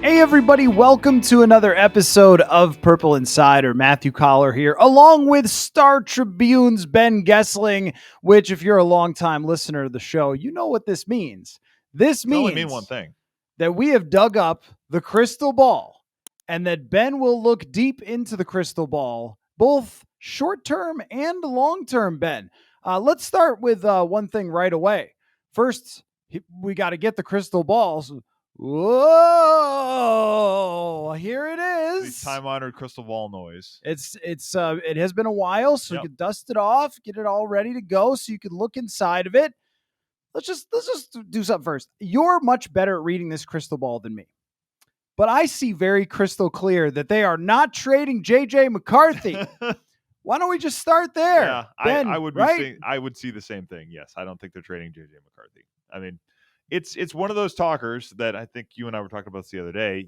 Hey everybody, welcome to another episode of Purple Insider. Matthew Coller here, along with Star Tribune's Ben Goessling, which if you're a longtime listener to the show, you know what this means. This Can only means mean one thing. that we have dug up the crystal ball and that Ben will look deep into the crystal ball, both short-term and long-term, Ben. Let's start with one thing right away. First, we got to get the crystal balls. Whoa! Here it is. The time-honored crystal ball noise. It has been a while, so you could dust it off, get it all ready to go, so you could look inside of it. Let's just do something first. You're much better at reading this crystal ball than me, but I see very crystal clear that they are not trading JJ McCarthy. Why don't we just start there? Yeah, Ben, I would right? I would see the same thing. Yes, I don't think they're trading JJ McCarthy. I mean, it's one of those talkers that I think you and I were talking about this the other day.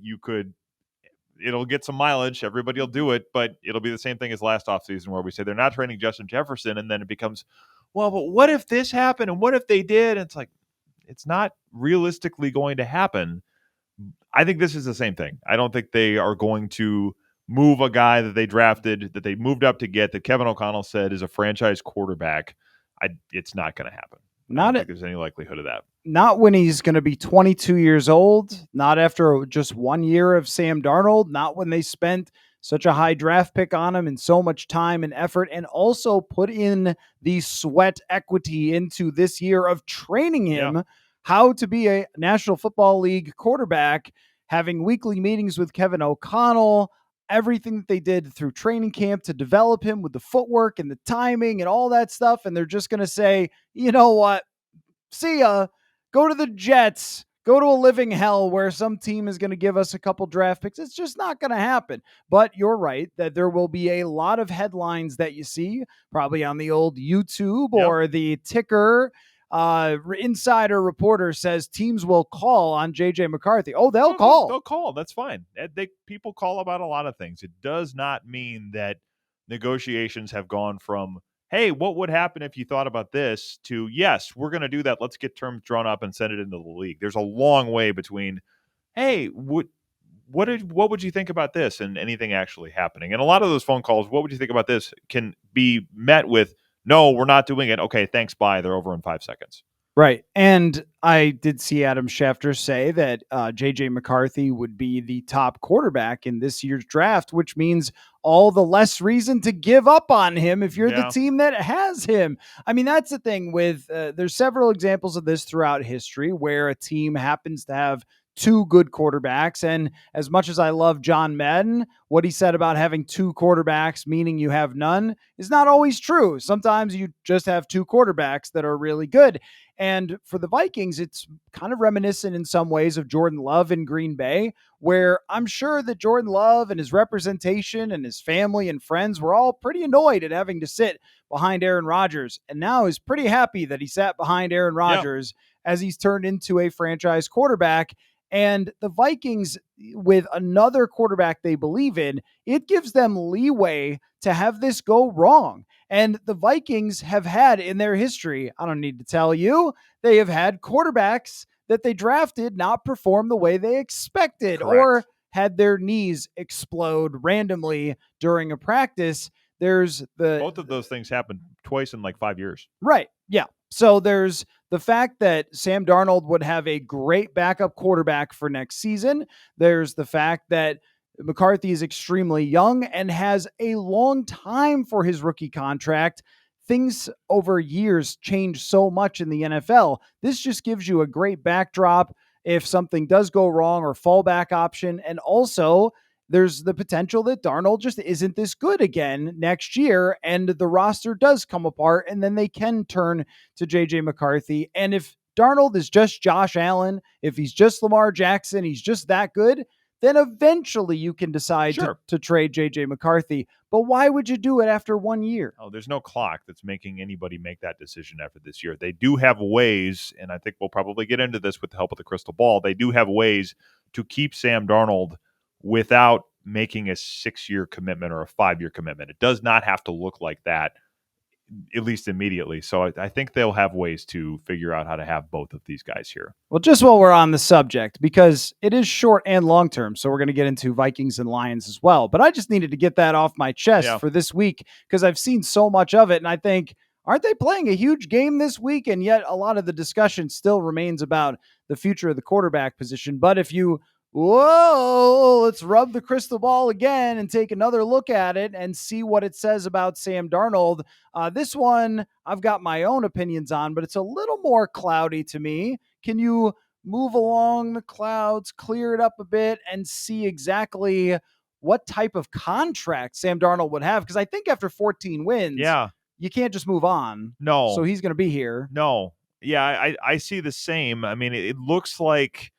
It'll get some mileage. Everybody will do it, but it'll be the same thing as last offseason where we say they're not trading Justin Jefferson, and then it becomes, well, but what if this happened and what if they did? And it's like, it's not realistically going to happen. I think this is the same thing. I don't think they are going to move a guy that they drafted, that they moved up to get, that Kevin O'Connell said is a franchise quarterback. It's not going to happen. I don't think there's any likelihood of that. Not when he's going to be 22 years old, not after just 1 year of Sam Darnold, not when they spent such a high draft pick on him and so much time and effort, and also put in the sweat equity into this year of training him how to be a National Football League quarterback, having weekly meetings with Kevin O'Connell, everything that they did through training camp to develop him with the footwork and the timing and all that stuff. And they're just going to say, you know what? See ya. Go to the Jets. Go to a living hell where some team is going to give us a couple draft picks. It's just not going to happen. But you're right that there will be a lot of headlines that you see probably on the old YouTube or the ticker. Insider reporter says teams will call on JJ McCarthy. Oh, they'll call. They'll call. That's fine. People call about a lot of things. It does not mean that negotiations have gone from, hey, what would happen if you thought about this, to, yes, we're going to do that. Let's get terms drawn up and send it into the league. There's a long way between, hey, what would you think about this, and anything actually happening. And a lot of those phone calls, what would you think about this, can be met with, no, we're not doing it. Okay, thanks, bye. They're over in 5 seconds. Right. And I did see Adam Schefter say that J.J. McCarthy would be the top quarterback in this year's draft, which means all the less reason to give up on him if you're the team that has him. I mean, that's the thing with there's several examples of this throughout history where a team happens to have two good quarterbacks. And as much as I love John Madden, what he said about having two quarterbacks, meaning you have none, is not always true. Sometimes you just have two quarterbacks that are really good. And for the Vikings, it's kind of reminiscent in some ways of Jordan Love in Green Bay, where I'm sure that Jordan Love and his representation and his family and friends were all pretty annoyed at having to sit behind Aaron Rodgers. And now is pretty happy that he sat behind Aaron Rodgers as he's turned into a franchise quarterback. And the Vikings, with another quarterback they believe in, it gives them leeway to have this go wrong. And the Vikings have had in their history, I don't need to tell you, they have had quarterbacks that they drafted not perform the way they expected. Or had their knees explode randomly during a practice. Both of those things happened twice in like 5 years. Right. Yeah. So there's the fact that Sam Darnold would have a great backup quarterback for next season. There's the fact that McCarthy is extremely young and has a long time for his rookie contract. Things over years change so much in the NFL. This just gives you a great backdrop if something does go wrong, or fallback option. And also, there's the potential that Darnold just isn't this good again next year, and the roster does come apart, and then they can turn to JJ McCarthy. And if Darnold is just Josh Allen, if he's just Lamar Jackson, he's just that good, then eventually you can decide to trade JJ McCarthy. But why would you do it after 1 year? Oh, there's no clock that's making anybody make that decision after this year. They do have ways, and I think we'll probably get into this with the help of the crystal ball. They do have ways to keep Sam Darnold without making a 6-year commitment or a 5-year commitment. It does not have to look like that at least immediately. So I think they'll have ways to figure out how to have both of these guys here. Well, just while we're on the subject, because it is short and long term, so we're going to get into Vikings and Lions as well. But I just needed to get that off my chest for this week because I've seen so much of it, and I think, aren't they playing a huge game this week? And yet a lot of the discussion still remains about the future of the quarterback position. But if you let's rub the crystal ball again and take another look at it and see what it says about Sam Darnold. This one I've got my own opinions on, but it's a little more cloudy to me. Can you move along the clouds, clear it up a bit, and see exactly what type of contract Sam Darnold would have? Because I think after 14 wins, you can't just move on. No. So he's going to be here. No. Yeah, I see the same. I mean, it looks like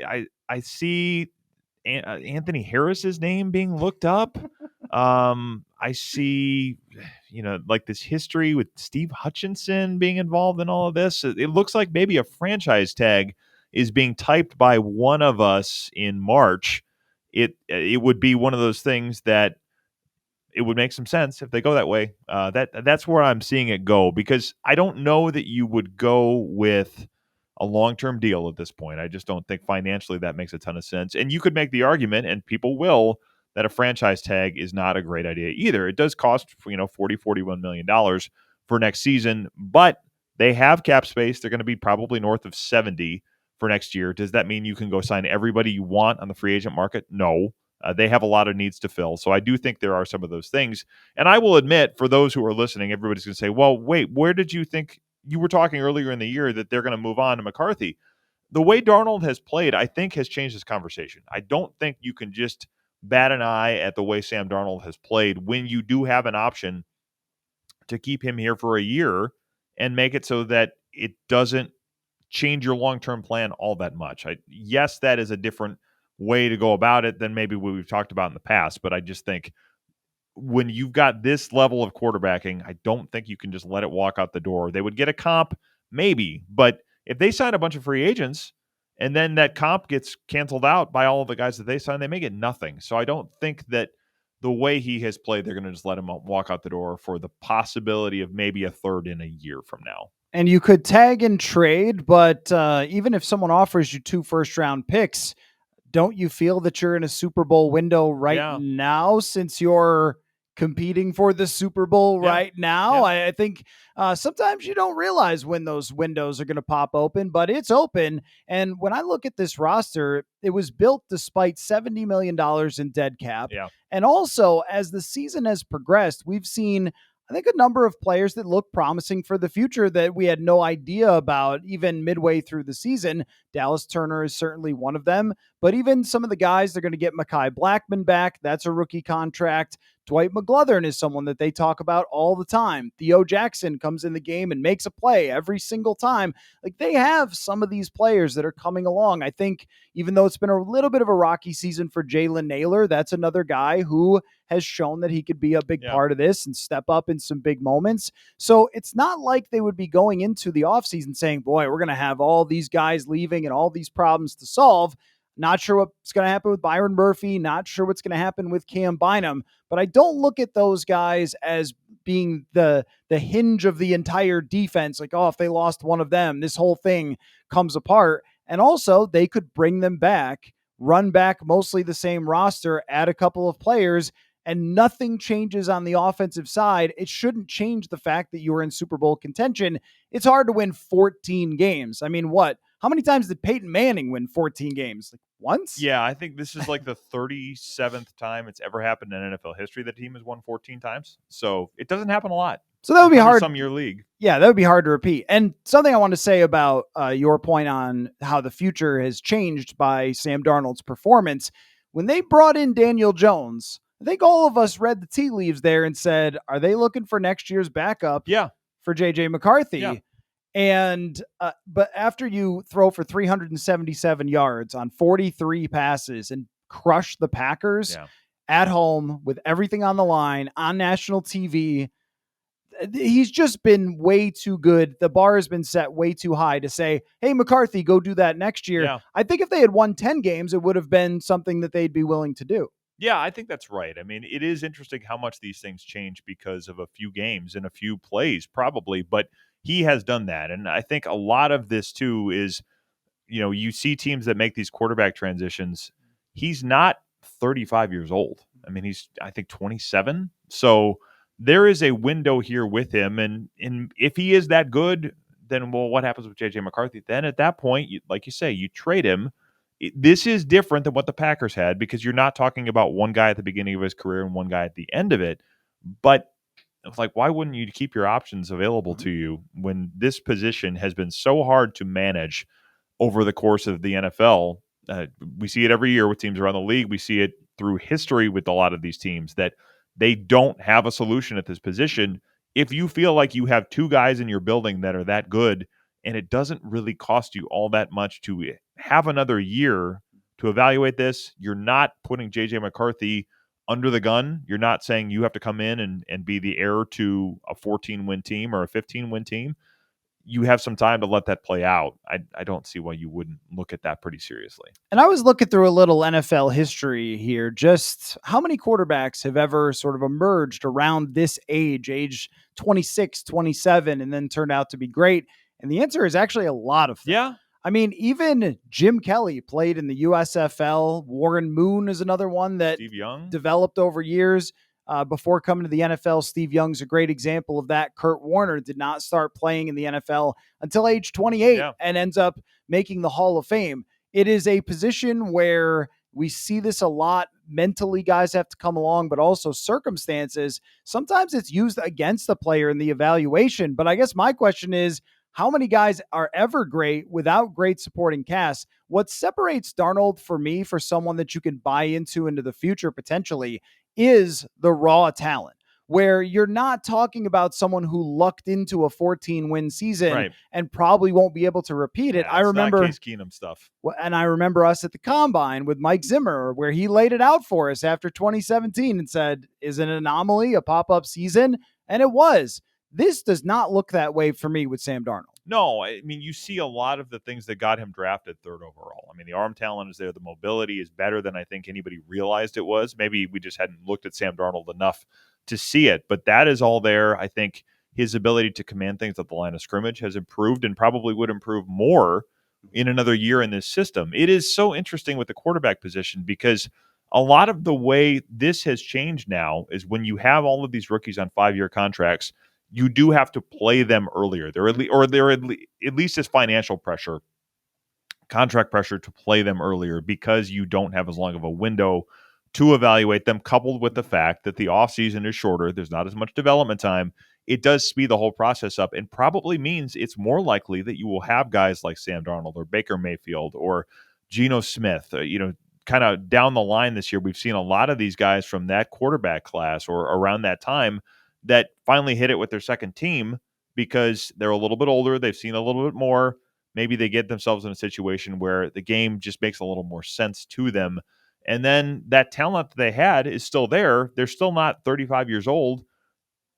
I see Anthony Harris's name being looked up. I see, like this history with Steve Hutchinson being involved in all of this. It looks like maybe a franchise tag is being typed by one of us in March. It would be one of those things that it would make some sense if they go that way. That's where I'm seeing it go, because I don't know that you would go with a long-term deal at this point. I just don't think financially that makes a ton of sense. And you could make the argument, and people will, that a franchise tag is not a great idea either. It does cost, $41 million for next season, but they have cap space. They're going to be probably north of 70 for next year. Does that mean you can go sign everybody you want on the free agent market? No. They have a lot of needs to fill. So I do think there are some of those things. And I will admit, for those who are listening, everybody's going to say, well, wait, where did you think you were talking earlier in the year that they're going to move on to McCarthy? The way Darnold has played, I think, has changed this conversation. I don't think you can just bat an eye at the way Sam Darnold has played when you do have an option to keep him here for a year and make it so that it doesn't change your long-term plan all that much. Yes, that is a different way to go about it than maybe what we've talked about in the past, but I just think when you've got this level of quarterbacking, I don't think you can just let it walk out the door. They would get a comp, maybe, but if they sign a bunch of free agents and then that comp gets canceled out by all of the guys that they sign, they may get nothing. So I don't think that the way he has played, they're going to just let him walk out the door for the possibility of maybe a third in a year from now. And you could tag and trade, but even if someone offers you 2 first-round picks, don't you feel that you're in a Super Bowl window now, since you're competing for the Super Bowl right now? I think sometimes you don't realize when those windows are going to pop open, but it's open. And when I look at this roster, it was built despite $70 million in dead cap. And also, as the season has progressed, we've seen, I think, a number of players that look promising for the future that we had no idea about even midway through the season. Dallas Turner is certainly one of them, but even some of the guys, they're going to get Mekhi Blackmon back. That's a rookie contract. Dwight McGlothern is someone that they talk about all the time. Theo Jackson comes in the game and makes a play every single time. Like, they have some of these players that are coming along. I think even though it's been a little bit of a rocky season for Jalen Naylor, that's another guy who has shown that he could be a big part of this and step up in some big moments. So it's not like they would be going into the offseason saying, boy, we're going to have all these guys leaving and all these problems to solve. Not sure what's going to happen with Byron Murphy. Not sure what's going to happen with Cam Bynum. But I don't look at those guys as being the hinge of the entire defense. Like, oh, if they lost one of them, this whole thing comes apart. And also, they could bring them back, run back mostly the same roster, add a couple of players, and nothing changes on the offensive side. It shouldn't change the fact that you were in Super Bowl contention. It's hard to win 14 games. I mean, what? How many times did Peyton Manning win 14 games? Like, once? Yeah, I think this is like the 37th time it's ever happened in NFL history that a team has won 14 times. So it doesn't happen a lot. So that would be hard. Some year league. Yeah, that would be hard to repeat. And something I want to say about your point on how the future has changed by Sam Darnold's performance. When they brought in Daniel Jones, I think all of us read the tea leaves there and said, are they looking for next year's backup for JJ McCarthy? Yeah. And, but after you throw for 377 yards on 43 passes and crush the Packers at home with everything on the line on national TV, he's just been way too good. The bar has been set way too high to say, hey, McCarthy, go do that next year. I think if they had won 10 games, it would have been something that they'd be willing to do. Yeah, I think that's right. I mean, it is interesting how much these things change because of a few games and a few plays, probably, but he has done that. And I think a lot of this, too, is you see teams that make these quarterback transitions. He's not 35 years old. I mean, he's, I think, 27. So there is a window here with him. And if he is that good, then, well, what happens with JJ McCarthy? Then at that point, like you say, you trade him. This is different than what the Packers had because you're not talking about one guy at the beginning of his career and one guy at the end of it. But it's like, why wouldn't you keep your options available to you when this position has been so hard to manage over the course of the NFL? We see it every year with teams around the league. We see it through history with a lot of these teams that they don't have a solution at this position. If you feel like you have two guys in your building that are that good, and it doesn't really cost you all that much to have another year to evaluate this, you're not putting JJ McCarthy under the gun. You're not saying you have to come in and be the heir to a 14-win team or a 15-win team. You have some time to let that play out. I don't see why you wouldn't look at that pretty seriously. And I was looking through a little NFL history here, just how many quarterbacks have ever sort of emerged around this age 26, 27, and then turned out to be great. And the answer is actually a lot of them. Yeah. I mean, even Jim Kelly played in the USFL. Warren Moon is another one that Steve Young developed over years. Before coming to the NFL, Steve Young's a great example of that. Kurt Warner did not start playing in the NFL until age 28 and ends up making the Hall of Fame. It is a position where we see this a lot. Mentally, guys have to come along, but also circumstances. Sometimes it's used against the player in the evaluation. But I guess my question is, how many guys are ever great without great supporting casts? What separates Darnold for me for someone that you can buy into the future potentially is the raw talent, where you're not talking about someone who lucked into a 14-win season and probably won't be able to repeat it. I remember Case Keenum stuff. And I remember us at the Combine with Mike Zimmer, where he laid it out for us after 2017 and said, is it an anomaly, a pop-up season? And it was. This does not look that way for me with Sam Darnold. No, I mean, you see a lot of the things that got him drafted third overall. I mean, the arm talent is there. The mobility is better than I think anybody realized it was. Maybe we just hadn't looked at Sam Darnold enough to see it, but that is all there. I think his ability to command things at the line of scrimmage has improved and probably would improve more in another year in this system. It is so interesting with the quarterback position because a lot of the way this has changed now is when you have all of these rookies on 5-year contracts, you do have to play them earlier. There at least is financial pressure, contract pressure to play them earlier because you don't have as long of a window to evaluate them, coupled with the fact that the offseason is shorter. There's not as much development time. It does speed the whole process up and probably means it's more likely that you will have guys like Sam Darnold or Baker Mayfield or Geno Smith, kind of down the line this year. We've seen a lot of these guys from that quarterback class or around that time that finally hit it with their second team because they're a little bit older. They've seen a little bit more. Maybe they get themselves in a situation where the game just makes a little more sense to them. And then that talent that they had is still there. They're still not 35 years old.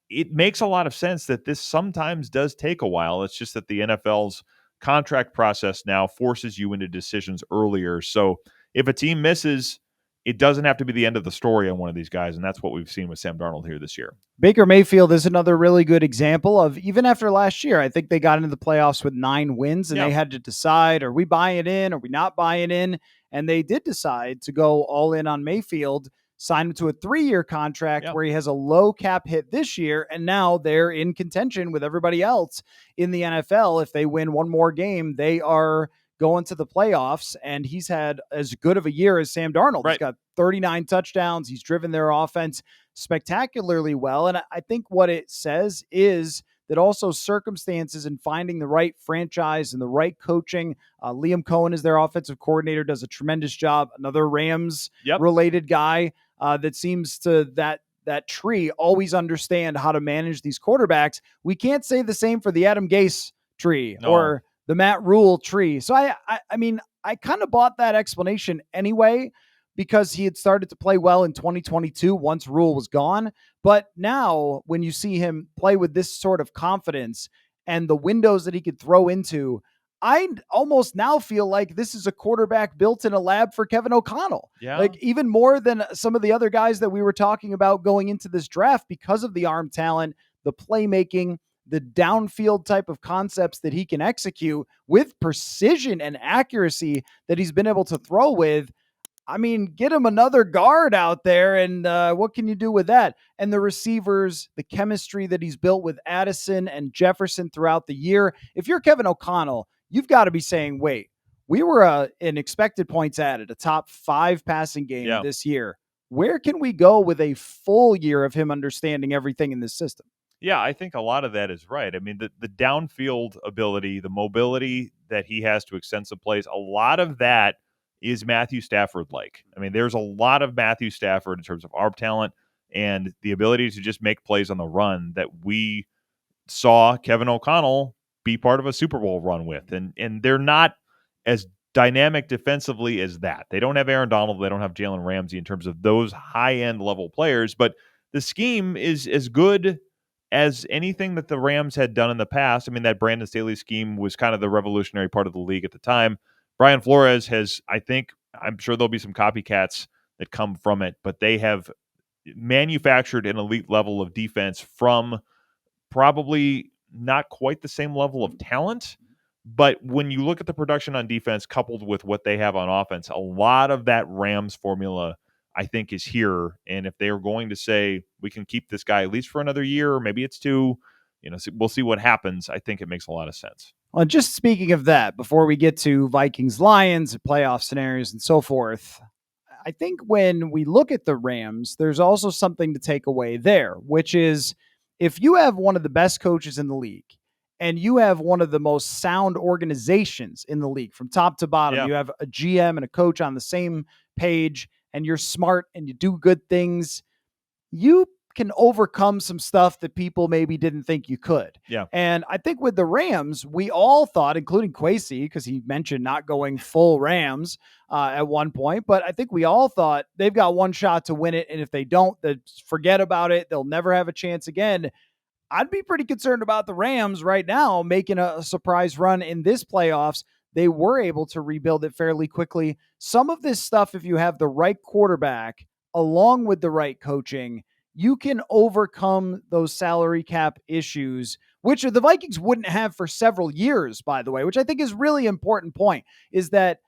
It makes a lot of sense that this sometimes does take a while. It's just that the NFL's contract process now forces you into decisions earlier. So if a team misses, it doesn't have to be the end of the story on one of these guys, and that's what we've seen with Sam Darnold here this year. Baker Mayfield is another really good example of, even after last year, I think they got into the playoffs with 9 wins, and they had to decide, are we buying in? Are we not buying in? And they did decide to go all in on Mayfield, sign him to a 3-year contract where he has a low cap hit this year, and now they're in contention with everybody else in the NFL. If they win one more game, they are going to the playoffs, and he's had as good of a year as Sam Darnold. He's got 39 touchdowns. He's driven their offense spectacularly well. And I think what it says is that also circumstances and finding the right franchise and the right coaching. Liam Cohen is their offensive coordinator, does a tremendous job. Another Rams related guy that seems to that tree always understand how to manage these quarterbacks. We can't say the same for the Adam Gase tree or the Matt Rule tree. So I mean, I kind of bought that explanation anyway, because he had started to play well in 2022 once Rule was gone. But now when you see him play with this sort of confidence and the windows that he could throw into, I almost now feel like this is a quarterback built in a lab for Kevin O'Connell. Yeah. Like even more than some of the other guys that we were talking about going into this draft because of the arm talent, the playmaking, the downfield type of concepts that he can execute with precision and accuracy that he's been able to throw with. I mean, get him another guard out there, and what can you do with that? And the receivers, the chemistry that he's built with Addison and Jefferson throughout the year. If you're Kevin O'Connell, you've got to be saying, wait, we were in expected points added, a top 5 passing game this year. Where can we go with a full year of him understanding everything in this system? Yeah, I think a lot of that is right. I mean, the downfield ability, the mobility that he has to extend some plays, a lot of that is Matthew Stafford like. I mean, there's a lot of Matthew Stafford in terms of arm talent and the ability to just make plays on the run that we saw Kevin O'Connell be part of a Super Bowl run with. And they're not as dynamic defensively as that. They don't have Aaron Donald, they don't have Jalen Ramsey in terms of those high-end level players, but the scheme is as good as anything that the Rams had done in the past. I mean, that Brandon Staley scheme was kind of the revolutionary part of the league at the time. Brian Flores has, I'm sure there'll be some copycats that come from it, but they have manufactured an elite level of defense from probably not quite the same level of talent. But when you look at the production on defense coupled with what they have on offense, a lot of that Rams formula, I think, is here. And if they are going to say, we can keep this guy at least for another year, or maybe it's 2, we'll see what happens. I think it makes a lot of sense. Well, just speaking of that, before we get to Vikings, Lions, playoff scenarios, and so forth, I think when we look at the Rams, there's also something to take away there, which is if you have one of the best coaches in the league and you have one of the most sound organizations in the league from top to bottom, you have a GM and a coach on the same page, and you're smart and you do good things, you can overcome some stuff that people maybe didn't think you could. Yeah. And I think with the Rams, we all thought, including Kwesi, because he mentioned not going full Rams at one point, but I think we all thought they've got one shot to win it. And if they don't, they forget about it. They'll never have a chance again. I'd be pretty concerned about the Rams right now making a surprise run in this playoffs. They were able to rebuild it fairly quickly. Some of this stuff, if you have the right quarterback along with the right coaching, you can overcome those salary cap issues, which the Vikings wouldn't have for several years, by the way, which I think is really important point, is that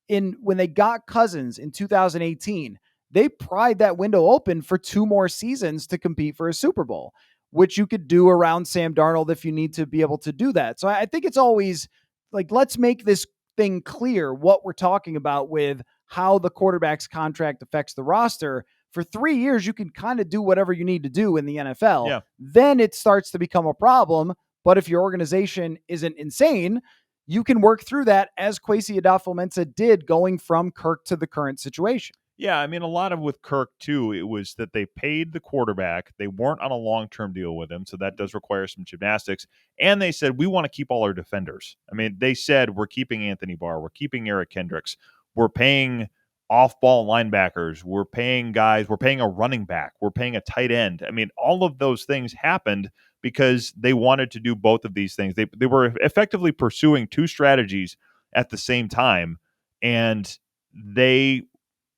when they got Cousins in 2018, they pried that window open for 2 more seasons to compete for a Super Bowl, which you could do around Sam Darnold if you need to be able to do that. So I think it's always like, let's make this thing clear what we're talking about with how the quarterback's contract affects the roster. For 3 years, you can kind of do whatever you need to do in the NFL. Yeah. Then it starts to become a problem. But if your organization isn't insane, you can work through that, as Kwesi Adofo-Mensah did, going from Kirk to the current situation. Yeah, I mean, a lot of with Kirk, too, it was that they paid the quarterback. They weren't on a long-term deal with him, so that does require some gymnastics. And they said, we want to keep all our defenders. I mean, they said, we're keeping Anthony Barr. We're keeping Eric Kendricks. We're paying off-ball linebackers. We're paying guys. We're paying a running back. We're paying a tight end. I mean, all of those things happened because they wanted to do both of these things. They were effectively pursuing 2 strategies at the same time, and they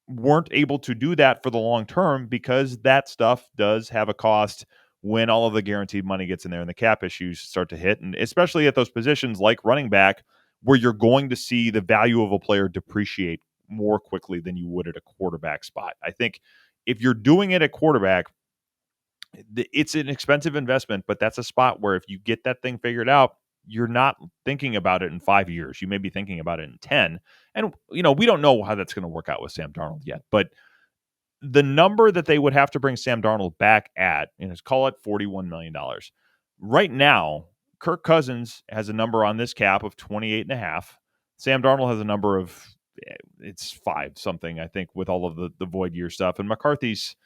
weren't able to do that for the long term because that stuff does have a cost when all of the guaranteed money gets in there and the cap issues start to hit. And especially at those positions like running back, where you're going to see the value of a player depreciate more quickly than you would at a quarterback spot. I think if you're doing it at quarterback, it's an expensive investment, but that's a spot where if you get that thing figured out, you're not thinking about it in 5 years. You may be thinking about it in 10. And, we don't know how that's going to work out with Sam Darnold yet. But the number that they would have to bring Sam Darnold back at, let's call it $41 million. Right now, Kirk Cousins has a number on this cap of 28.5. Sam Darnold has a number of, it's 5 something, I think, with all of the void year stuff. And McCarthy's,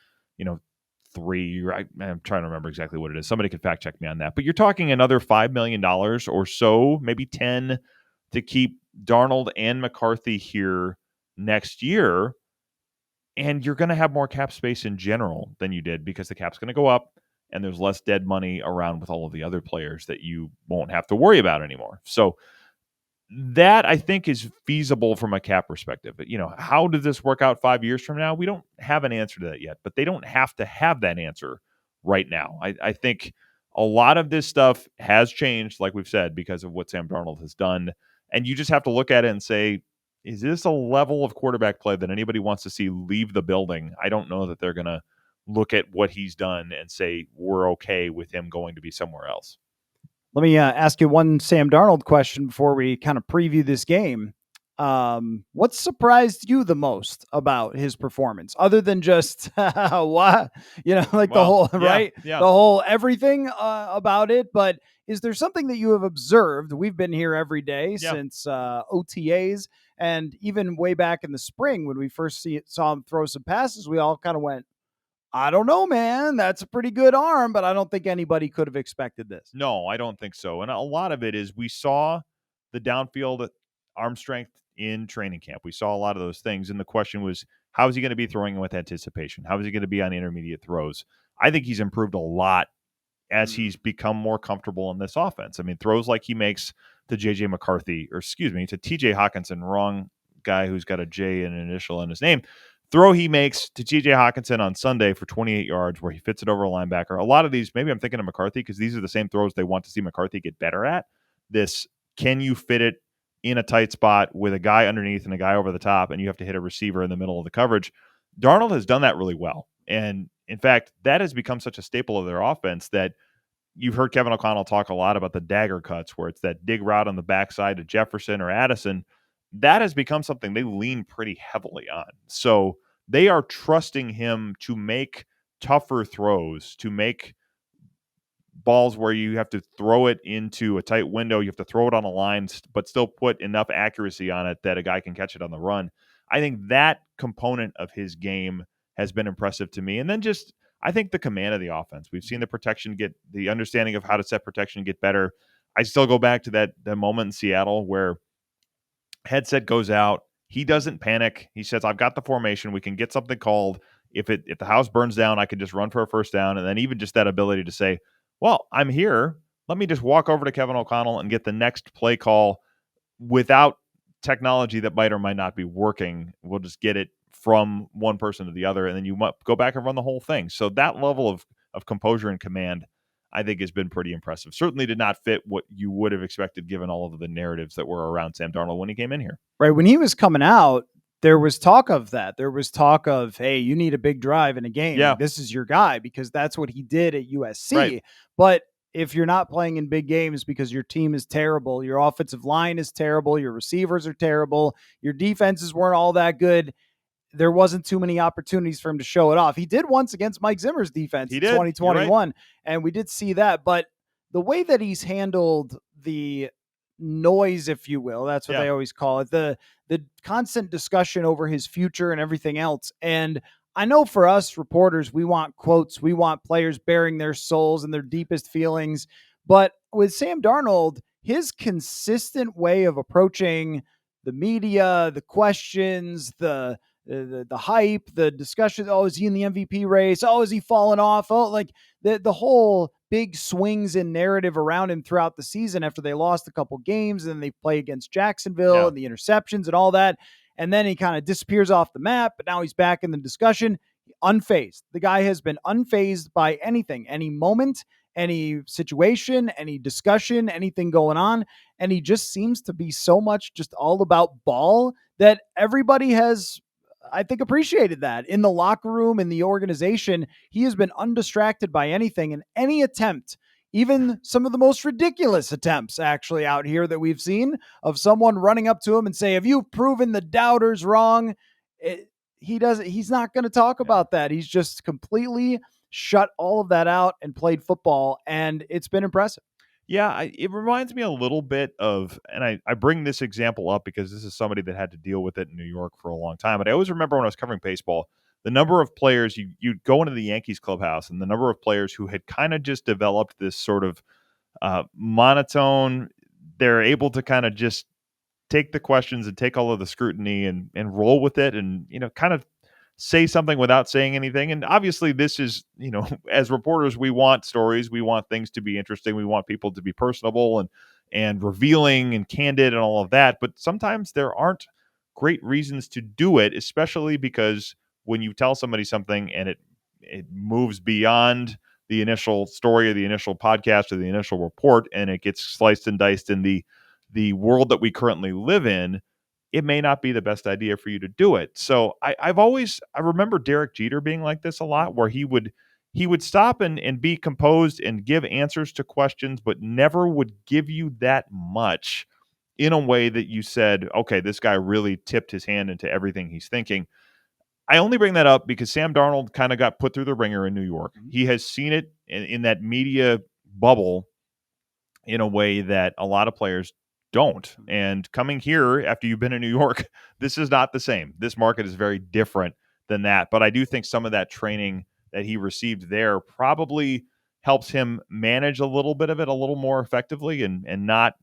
3. I'm trying to remember exactly what it is. Somebody could fact check me on that. But you're talking another $5 million or so, maybe 10, to keep Darnold and McCarthy here next year. And you're going to have more cap space in general than you did because the cap's going to go up and there's less dead money around with all of the other players that you won't have to worry about anymore. So that I think is feasible from a cap perspective. You know, how does this work out 5 years from now? We don't have an answer to that yet, but they don't have to have that answer right now. I think a lot of this stuff has changed, like we've said, because of what Sam Darnold has done. And you just have to look at it and say, is this a level of quarterback play that anybody wants to see leave the building? I don't know that they're going to look at what he's done and say, we're okay with him going to be somewhere else. Let me ask you one Sam Darnold question before we kind of preview this game. What surprised you the most about his performance, other than just what, like the Well, whole yeah, right, yeah. the whole everything about it? But is there something that you have observed? We've been here every day Yeah. since OTAs, and even way back in the spring when we first saw him throw some passes, we all kind of went, I don't know, man. That's a pretty good arm, but I don't think anybody could have expected this. No, I don't think so. And a lot of it is we saw the downfield arm strength in training camp. We saw a lot of those things. And the question was, how is he going to be throwing with anticipation? How is he going to be on intermediate throws? I think he's improved a lot as he's become more comfortable in this offense. I mean, throws like he makes to JJ McCarthy, or excuse me, to TJ Hawkinson, wrong guy who's got a J and an initial in his name. Throw he makes to TJ Hawkinson on Sunday for 28 yards where he fits it over a linebacker. A lot of these, maybe I'm thinking of McCarthy because these are the same throws they want to see McCarthy get better at. This, can you fit it in a tight spot with a guy underneath and a guy over the top, and you have to hit a receiver in the middle of the coverage? Darnold has done that really well. And in fact, that has become such a staple of their offense that you've heard Kevin O'Connell talk a lot about the dagger cuts, where it's that dig route on the backside to Jefferson or Addison. That has become something they lean pretty heavily on. So they are trusting him to make tougher throws, to make balls where you have to throw it into a tight window, you have to throw it on a line, but still put enough accuracy on it that a guy can catch it on the run. I think that component of his game has been impressive to me. And then just, I think the command of the offense. We've seen the protection get, the understanding of how to set protection get better. I still go back to that moment in Seattle where headset goes out. He doesn't panic. He says, I've got the formation. We can get something called. If the house burns down, I can just run for a first down. And then even just that ability to say, well, I'm here. Let me just walk over to Kevin O'Connell and get the next play call without technology that might or might not be working. We'll just get it from one person to the other, and then you might go back and run the whole thing. So that level of composure and command, I think, has been pretty impressive. Certainly did not fit what you would have expected given all of the narratives that were around Sam Darnold when he came in here. Right. When he was coming out, there was talk of that. There was talk of, hey, you need a big drive in a game. Yeah. This is your guy, because that's what he did at USC. Right. But if you're not playing in big games because your team is terrible, your offensive line is terrible, your receivers are terrible, your defenses weren't all that good, there wasn't too many opportunities for him to show it off. He did once against Mike Zimmer's defense in 2021, right, and we did see that. But the way that he's handled the noise, if you will, that's what they always call it, the constant discussion over his future and everything else. And I know for us reporters, we want quotes, we want players bearing their souls and their deepest feelings. But with Sam Darnold, his consistent way of approaching the media, the questions, the hype, the discussion. Oh, is he in the MVP race? Oh, is he falling off? Oh, like the whole big swings in narrative around him throughout the season after they lost a couple games and then they play against Jacksonville and the interceptions and all that. And then he kind of disappears off the map, but now he's back in the discussion. Unfazed. The guy has been unfazed by anything, any moment, any situation, any discussion, anything going on. And he just seems to be so much just all about ball that everybody has, I think, appreciated that in the locker room, in the organization. He has been undistracted by anything, and any attempt, even some of the most ridiculous attempts actually out here that we've seen of someone running up to him and say, have you proven the doubters wrong? He's not going to talk about that. He's just completely shut all of that out and played football, and it's been impressive. Yeah, it reminds me a little bit of, and I bring this example up because this is somebody that had to deal with it in New York for a long time. But I always remember when I was covering baseball, the number of players, you'd go into the Yankees clubhouse, and the number of players who had kind of just developed this sort of monotone, they're able to kind of just take the questions and take all of the scrutiny and roll with it, and kind of say something without saying anything. And obviously this is, as reporters, we want stories, we want things to be interesting, we want people to be personable, and revealing and candid and all of that. But sometimes there aren't great reasons to do it, especially because when you tell somebody something and it moves beyond the initial story or the initial podcast or the initial report, and it gets sliced and diced in the world that we currently live in, it may not be the best idea for you to do it. So I remember Derek Jeter being like this a lot, where he would stop and be composed and give answers to questions, but never would give you that much in a way that you said, okay, this guy really tipped his hand into everything he's thinking. I only bring that up because Sam Darnold kind of got put through the ringer in New York. He has seen it in that media bubble in a way that a lot of players don't. And coming here after you've been in New York, this is not the same. This market is very different than that. But I do think some of that training that he received there probably helps him manage a little bit of it a little more effectively and not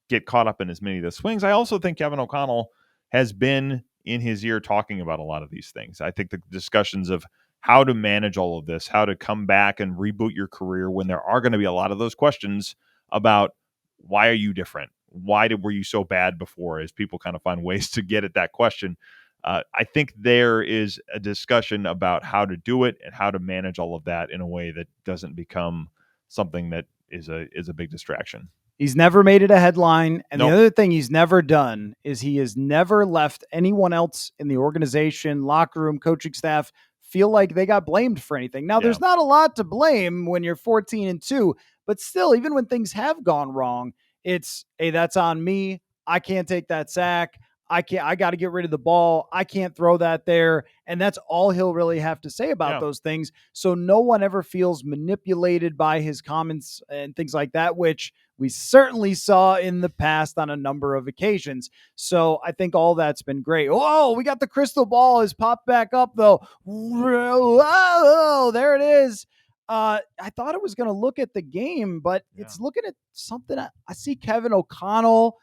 get caught up in as many of the swings. I also think Kevin O'Connell has been in his ear talking about a lot of these things. I think the discussions of how to manage all of this, how to come back and reboot your career when there are going to be a lot of those questions about why are you different? Were you so bad before? As people kind of find ways to get at that question. I think there is a discussion about how to do it and how to manage all of that in a way that doesn't become something that is a big distraction. He's never made it a headline. And Nope. the other thing he's never done is he has never left anyone else in the organization, locker room, coaching staff feel like they got blamed for anything. Now, there's not a lot to blame when you're 14-2, but still, even when things have gone wrong, it's, hey, that's on me. I can't take that sack. I got to get rid of the ball. I can't throw that there. And that's all he'll really have to say about those things. So no one ever feels manipulated by his comments and things like that, which we certainly saw in the past on a number of occasions. So I think all that's been great. Oh, we got the crystal ball has popped back up though. Whoa, there it is. I thought it was going to look at the game, but it's looking at something. I see Kevin O'Connell,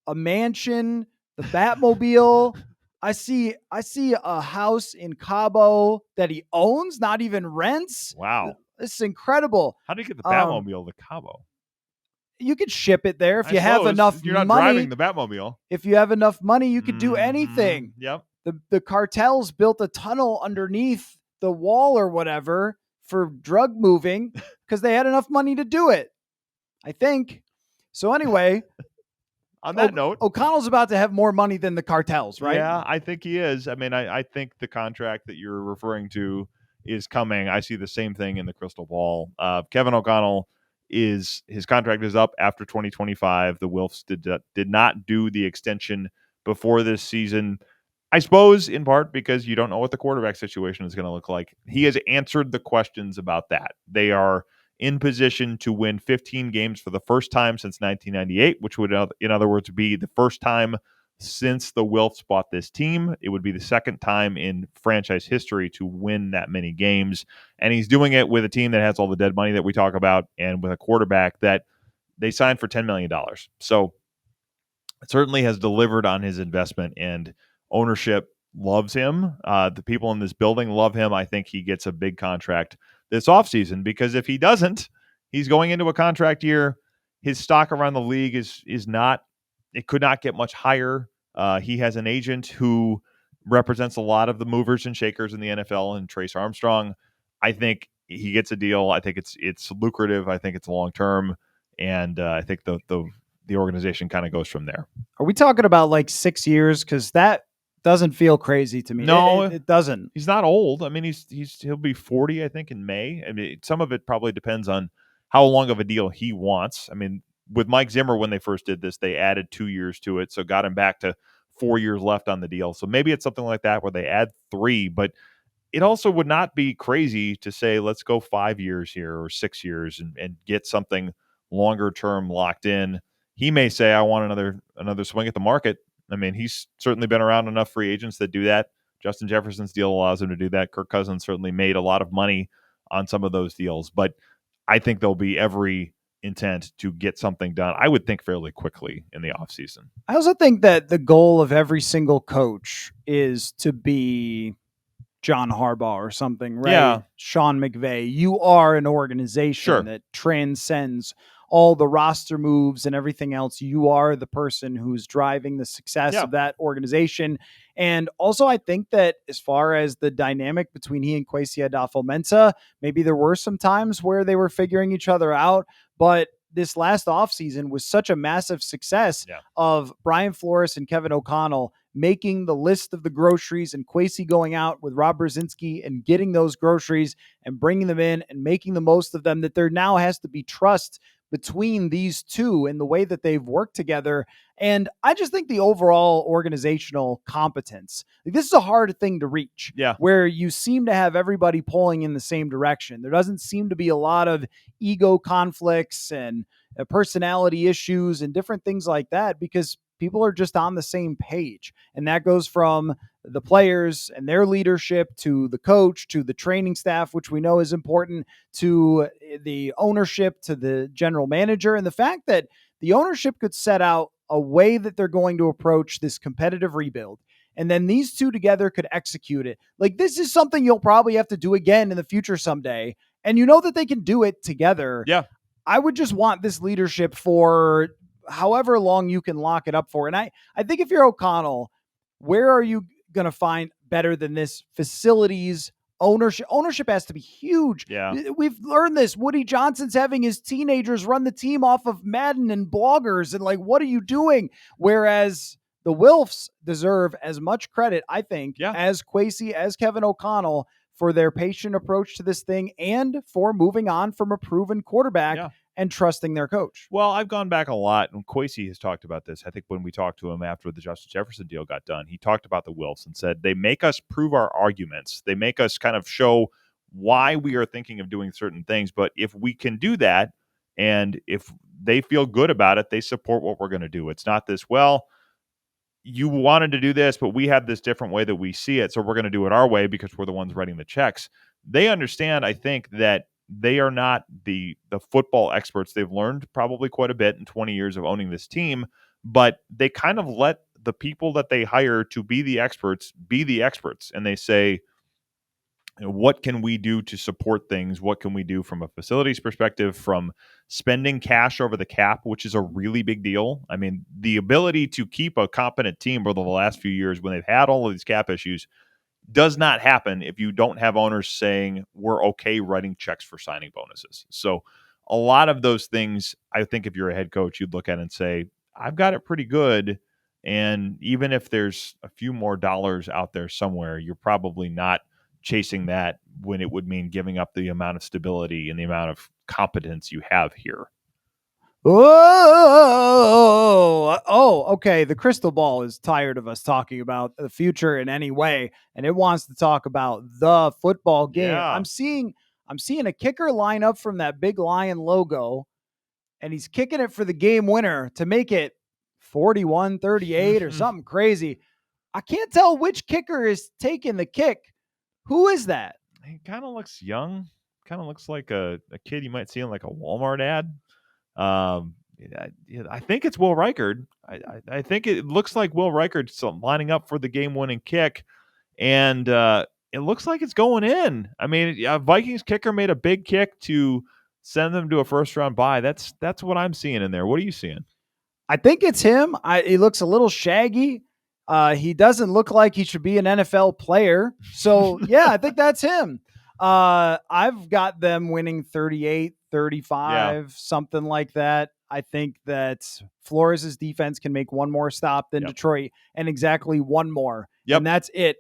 a mansion, the Batmobile. I see a house in Cabo that he owns, not even rents. Wow. This is incredible. How do you get the Batmobile to Cabo? You could ship it there if you have enough money. You're not driving the Batmobile. If you have enough money, you could do anything. Yep. The cartels built a tunnel underneath the wall or whatever for drug moving because they had enough money to do it, I think. So anyway, on that note, O'Connell's about to have more money than the cartels, right? Yeah, I think he is. I mean, I think the contract that you're referring to is coming. I see the same thing in the crystal ball. Kevin O'Connell his contract is up after 2025. The Wilfs did not do the extension before this season. I suppose in part because you don't know what the quarterback situation is going to look like. He has answered the questions about that. They are in position to win 15 games for the first time since 1998, which would, in other words, be the first time since the Wilfs bought this team. It would be the second time in franchise history to win that many games. And he's doing it with a team that has all the dead money that we talk about and with a quarterback that they signed for $10 million. So it certainly has delivered on his investment, and ownership loves him. The people in this building love him. I think he gets a big contract this offseason because if he doesn't, he's going into a contract year. His stock around the league is not, it could not get much higher. He has an agent who represents a lot of the movers and shakers in the NFL, and Trace Armstrong. I think he gets a deal. I think it's lucrative. I think it's long term, and I think the organization kind of goes from there. Are we talking about like 6 years? Because that doesn't feel crazy to me. No, it doesn't. He's not old. I mean, he'll be 40, I think, in May. I mean, some of it probably depends on how long of a deal he wants. I mean, with Mike Zimmer, when they first did this, they added 2 years to it, so got him back to 4 years left on the deal. So maybe it's something like that where they add 3, but it also would not be crazy to say, let's go 5 years here or 6 years and get something longer term locked in. He may say, I want another swing at the market. I mean, he's certainly been around enough free agents that do that. Justin Jefferson's deal allows him to do that. Kirk Cousins certainly made a lot of money on some of those deals, but I think there'll be every intent to get something done, I would think, fairly quickly in the offseason. I also think that the goal of every single coach is to be John Harbaugh or something, right? Yeah. Sean McVay. You are an organization Sure. that transcends all the roster moves and everything else, you are the person who's driving the success of that organization. And also, I think that as far as the dynamic between he and Kwesi Adofo-Mensah, maybe there were some times where they were figuring each other out, but this last offseason was such a massive success of Brian Flores and Kevin O'Connell making the list of the groceries and Kwesi going out with Rob Brzezinski and getting those groceries and bringing them in and making the most of them, that there now has to be trust between these two in the way that they've worked together. And I just think the overall organizational competence, like, this is a hard thing to reach, where you seem to have everybody pulling in the same direction. There doesn't seem to be a lot of ego conflicts and personality issues and different things like that, because people are just on the same page. And that goes from the players and their leadership to the coach, to the training staff, which we know is important, to the ownership, to the general manager. And the fact that the ownership could set out a way that they're going to approach this competitive rebuild, and then these two together could execute it. Like, this is something you'll probably have to do again in the future someday. And you know that they can do it together. Yeah. I would just want this leadership for however long you can lock it up for. And I think if you're O'Connell, where are you going to find better than this? Facilities, ownership has to be huge. Yeah. We've learned this. Woody Johnson's having his teenagers run the team off of Madden and bloggers. And like, what are you doing? Whereas the Wilfs deserve as much credit, I think, as Kwesi, as Kevin O'Connell, for their patient approach to this thing and for moving on from a proven quarterback and trusting their coach. Well, I've gone back a lot, and Kwesi has talked about this. I think when we talked to him after the Justin Jefferson deal got done, he talked about the Wilfs and said they make us prove our arguments. They make us kind of show why we are thinking of doing certain things. But if we can do that, and if they feel good about it, they support what we're going to do. It's not this, well, you wanted to do this, but we have this different way that we see it, so we're going to do it our way because we're the ones writing the checks. They understand, I think, that they are not the football experts. They've learned probably quite a bit in 20 years of owning this team, but they kind of let the people that they hire to be the experts, and they say, what can we do to support things? What can we do from a facilities perspective, from spending cash over the cap, which is a really big deal? I mean, the ability to keep a competent team over the last few years when they've had all of these cap issues does not happen if you don't have owners saying we're okay writing checks for signing bonuses. So a lot of those things, I think if you're a head coach, you'd look at and say, I've got it pretty good. And even if there's a few more dollars out there somewhere, you're probably not chasing that when it would mean giving up the amount of stability and the amount of competence you have here. Okay. The crystal ball is tired of us talking about the future in any way, and it wants to talk about the football game. Yeah. I'm seeing a kicker line up from that big lion logo, and he's kicking it for the game winner to make it 41-38 or something crazy. I can't tell which kicker is taking the kick. Who is that? He kind of looks young. Kind of looks like a kid you might see in like a Walmart ad. I think it's Will Reichard. I think it looks like Will Reichard's lining up for the game-winning kick, and it looks like it's going in. I mean, Vikings kicker made a big kick to send them to a first-round bye. That's what I'm seeing in there. What are you seeing? I think it's him. He looks a little shaggy. He doesn't look like he should be an NFL player. So, yeah, I think that's him. I've got them winning 38-35, something like that. I think that Flores' defense can make one more stop than Detroit, and exactly one more. And that's it.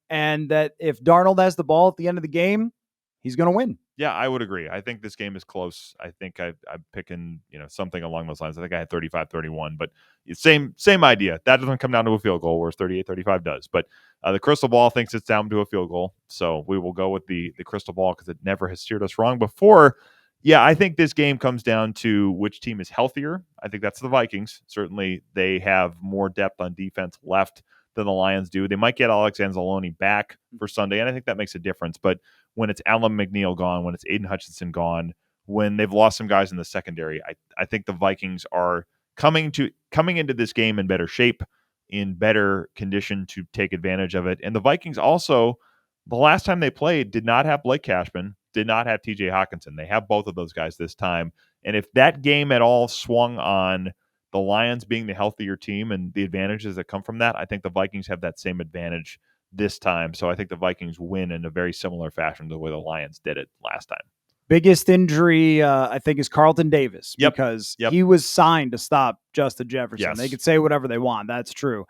And that if Darnold has the ball at the end of the game, he's going to win. Yeah, I would agree. I think this game is close. I think I'm picking, something along those lines. I think I had 35-31, but same idea. That doesn't come down to a field goal, whereas 38-35 does. But the crystal ball thinks it's down to a field goal, so we will go with the crystal ball because it never has steered us wrong before. Yeah, I think this game comes down to which team is healthier. I think that's the Vikings. Certainly, they have more depth on defense left than the Lions do. They might get Alex Anzalone back for Sunday, and I think that makes a difference. But when it's Alan McNeil gone, when it's Aiden Hutchinson gone, when they've lost some guys in the secondary, I think the Vikings are coming into this game in better shape, in better condition to take advantage of it. And the Vikings also, the last time they played, did not have Blake Cashman, did not have TJ Hawkinson. They have both of those guys this time. And if that game at all swung on the Lions being the healthier team and the advantages that come from that, I think the Vikings have that same advantage this time. So I think the Vikings win in a very similar fashion to the way the Lions did it last time. Biggest injury, I think, is Carlton Davis, Yep. because Yep. he was signed to stop Justin Jefferson. Yes. They could say whatever they want. That's true.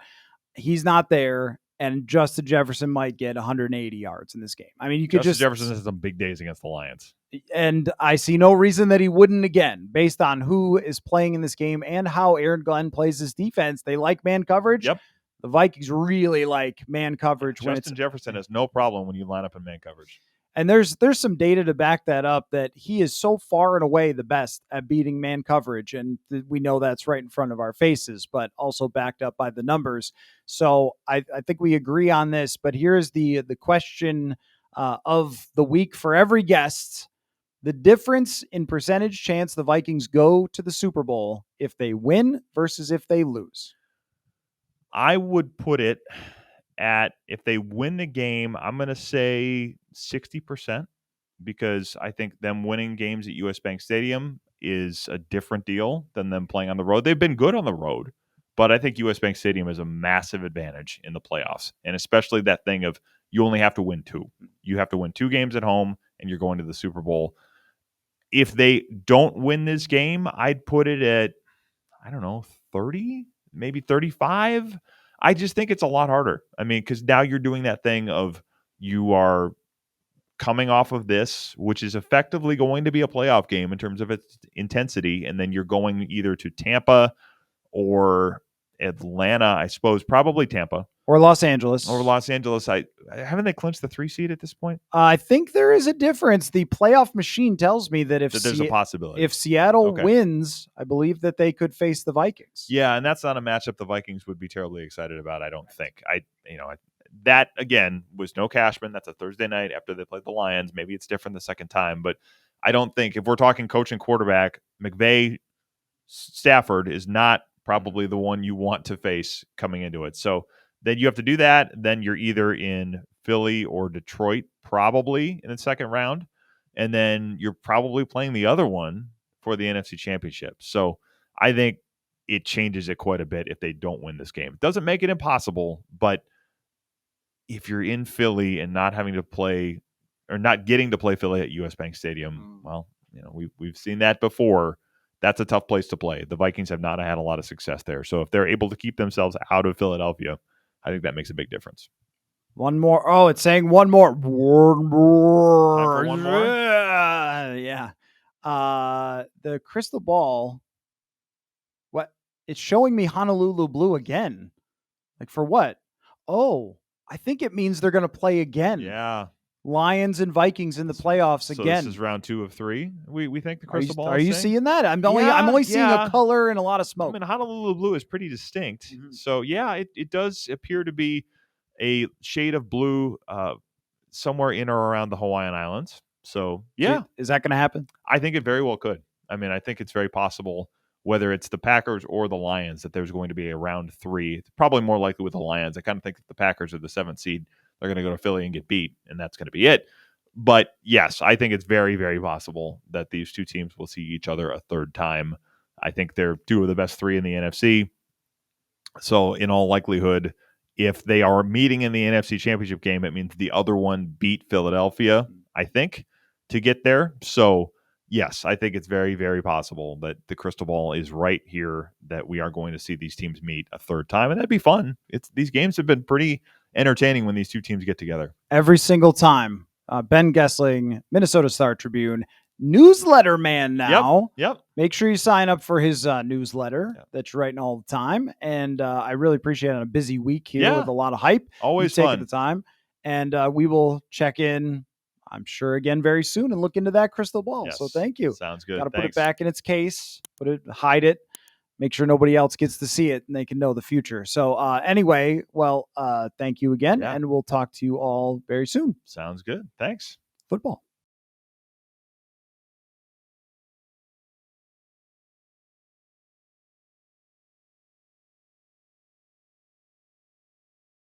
He's not there, and Justin Jefferson might get 180 yards in this game. I mean, you could Justin Jefferson has some big days against the Lions. And I see no reason that he wouldn't again, based on who is playing in this game and how Aaron Glenn plays his defense. They like man coverage. Yep. The Vikings really like man coverage. Justin Jefferson has no problem when you line up in man coverage. And there's some data to back that up, that he is so far and away the best at beating man coverage. And we know that's right in front of our faces, but also backed up by the numbers. So I think we agree on this. But here's the question of the week for every guest. The difference in percentage chance the Vikings go to the Super Bowl if they win versus if they lose. I would put it at, if they win the game, I'm going to say 60%, because I think them winning games at US Bank Stadium is a different deal than them playing on the road. They've been good on the road, but I think US Bank Stadium is a massive advantage in the playoffs, and especially that thing of you only have to win 2. You have to win 2 games at home, and you're going to the Super Bowl. If they don't win this game, I'd put it at, I don't know, 30, maybe 35. I just think it's a lot harder. I mean, because now you're doing that thing of, you are coming off of this, which is effectively going to be a playoff game in terms of its intensity, and then you're going either to Tampa or Atlanta, I suppose, probably Tampa. Or Los Angeles. Haven't they clinched the 3 seed at this point? I think there is a difference. The playoff machine tells me that if there's a possibility. If Seattle wins, I believe that they could face the Vikings. Yeah, and that's not a matchup the Vikings would be terribly excited about, I don't think. That, again, was no Cashman. That's a Thursday night after they played the Lions. Maybe it's different the second time, but I don't think, if we're talking coach and quarterback, McVay Stafford is not probably the one you want to face coming into it. So then you have to do that. Then you're either in Philly or Detroit, probably in the second round. And then you're probably playing the other one for the NFC Championship. So I think it changes it quite a bit if they don't win this game. It doesn't make it impossible, but if you're in Philly and not having to play, or not getting to play Philly at US Bank Stadium, well, we've seen that before. That's a tough place to play. The Vikings have not had a lot of success there. So if they're able to keep themselves out of Philadelphia, I think that makes a big difference. One more. Oh, it's saying one more. One more. Time for one more? Yeah. The crystal ball. What? It's showing me Honolulu blue again. Like, for what? Oh, I think it means they're going to play again. Yeah. Lions and Vikings in the playoffs again. So this is round 2 of 3. We think the crystal ball. Are you seeing that? I'm only seeing a color and a lot of smoke. I mean, Honolulu blue is pretty distinct. Mm-hmm. So yeah, it does appear to be a shade of blue somewhere in or around the Hawaiian Islands. So yeah, is that going to happen? I think it very well could. I mean, I think it's very possible, whether it's the Packers or the Lions, that there's going to be a round 3. It's probably more likely with the Lions. I kind of think that the Packers are the 7th seed. They're going to go to Philly and get beat, and that's going to be it. But yes, I think it's very, very possible that these two teams will see each other a third time. I think they're 2 of the best 3 in the NFC. So in all likelihood, if they are meeting in the NFC Championship game, it means the other one beat Philadelphia, I think, to get there. So yes, I think it's very, very possible that the crystal ball is right here, that we are going to see these teams meet a third time, and that'd be fun. These games have been pretty entertaining when these two teams get together. Every single time. Ben Goessling, Minnesota Star Tribune, newsletter man now. Yep. Make sure you sign up for his newsletter that you're writing all the time. And I really appreciate it on a busy week here with a lot of hype. Always taking the time. And we will check in, I'm sure, again very soon and look into that crystal ball. Yes. So thank you. Sounds good. Got to put it back in its case, hide it. Make sure nobody else gets to see it and they can know the future. So anyway, thank you again. And we'll talk to you all very soon. Sounds good. Thanks. Football.